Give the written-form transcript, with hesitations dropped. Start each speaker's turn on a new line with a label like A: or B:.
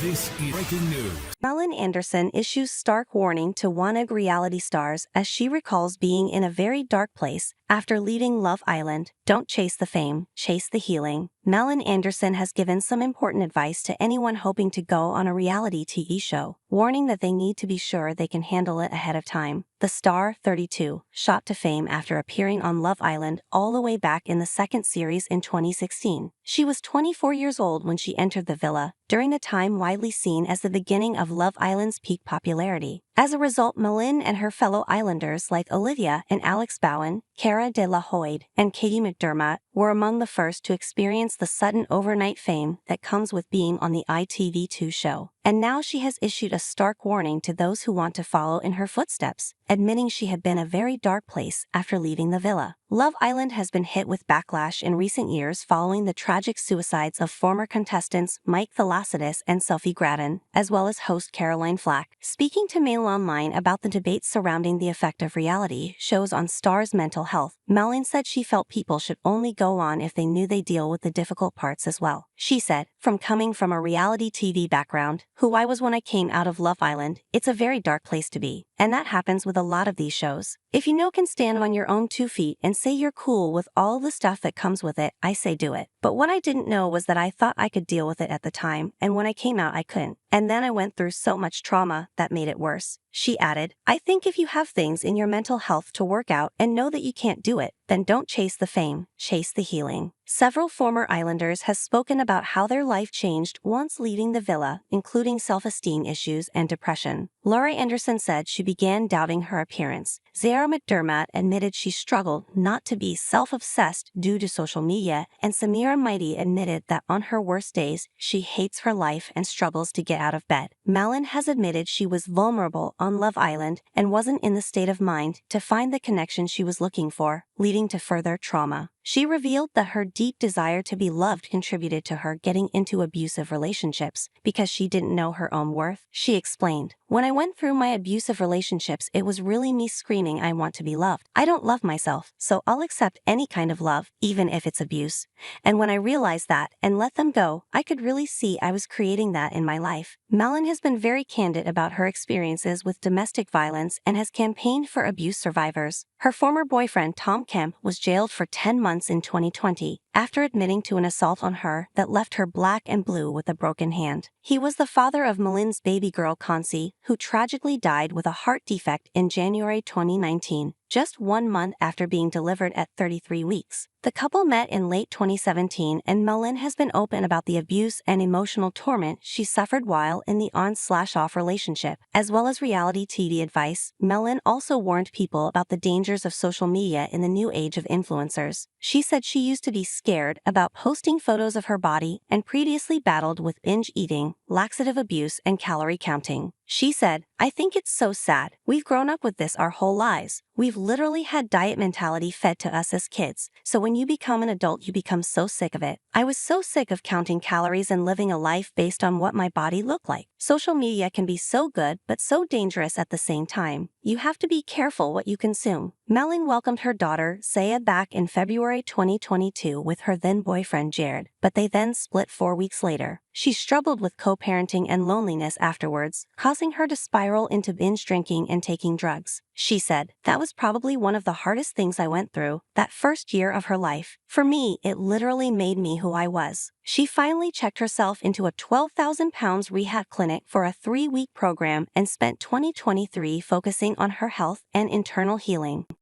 A: This is breaking news.
B: Malin Andersson issues stark warning to wannabe reality stars as she recalls being in a very dark place after leaving Love Island. Don't chase the fame, chase the healing. Malin Andersson has given some important advice to anyone hoping to go on a reality TV show, warning that they need to be sure they can handle it ahead of time. The star, 32, shot to fame after appearing on Love Island all the way back in the second series in 2016. She was 24 years old when she entered the villa, during a time widely seen as the beginning of Love Island's peak popularity. As a result, Malin and her fellow Islanders like Olivia and Alex Bowen, Cara de la Hoyde, and Katie McDermott were among the first to experience the sudden overnight fame that comes with being on the ITV2 show. And now she has issued a stark warning to those who want to follow in her footsteps, admitting she had been a very dark place after leaving the villa. Love Island has been hit with backlash in recent years following the tragic suicides of former contestants Mike Thalassides and Sophie Gratton, as well as host Caroline Flack. Speaking to Mail Online about the debates surrounding the effect of reality shows on stars' mental health, Malin said she felt people should only go on if they knew they deal with the difficult parts as well. She said, "From coming from a reality TV background, who I was when I came out of Love Island, it's a very dark place to be. And that happens with a lot of these shows. If you can stand on your own 2 feet and say you're cool with all the stuff that comes with it, I say do it. But what I didn't know was that I thought I could deal with it at the time, and when I came out I couldn't. And then I went through so much trauma that made it worse." She added, "I think if you have things in your mental health to work out and know that you can't do it, then don't chase the fame, chase the healing." Several former Islanders have spoken about how their life changed once leaving the villa, including self-esteem issues and depression. Laurie Anderson said she began doubting her appearance. Zara McDermott admitted she struggled not to be self-obsessed due to social media, and Samira Mighty admitted that on her worst days, she hates her life and struggles to get out of bed. Malin has admitted she was vulnerable on Love Island and wasn't in the state of mind to find the connection she was looking for, leading to further trauma. She revealed that her deep desire to be loved contributed to her getting into abusive relationships because she didn't know her own worth. She explained, "When I went through my abusive relationships, it was really me screaming I want to be loved. I don't love myself, so I'll accept any kind of love, even if it's abuse. And when I realized that and let them go, I could really see I was creating that in my life." Malin has been very candid about her experiences with domestic violence and has campaigned for abuse survivors. Her former boyfriend Tom Kemp was jailed for 10 months in 2020 after admitting to an assault on her that left her black and blue with a broken hand. He was the father of Malin's baby girl Concy, who tragically died with a heart defect in January 2019, just 1 month after being delivered at 33 weeks. The couple met in late 2017, and Malin has been open about the abuse and emotional torment she suffered while in the on/off relationship, as well as reality TV advice. Malin also warned people about the dangers of social media in the new age of influencers. She said she used to be scared about posting photos of her body and previously battled with binge eating, laxative abuse, and calorie counting. She said, "I think it's so sad. We've grown up with this our whole lives. We've literally had diet mentality fed to us as kids, so when you become an adult you become so sick of it. I was so sick of counting calories and living a life based on what my body looked like. Social media can be so good but so dangerous at the same time. You have to be careful what you consume." Malin welcomed her daughter, Saya, back in February 2022 with her then-boyfriend Jared, but they then split 4 weeks later. She struggled with co-parenting and loneliness afterwards, causing her to spiral into binge drinking and taking drugs. She said, "That was probably one of the hardest things I went through, that first year of her life. For me, it literally made me who I was." She finally checked herself into a 12,000 pounds rehab clinic for a 3-week program and spent 2023 focusing on her health and internal healing.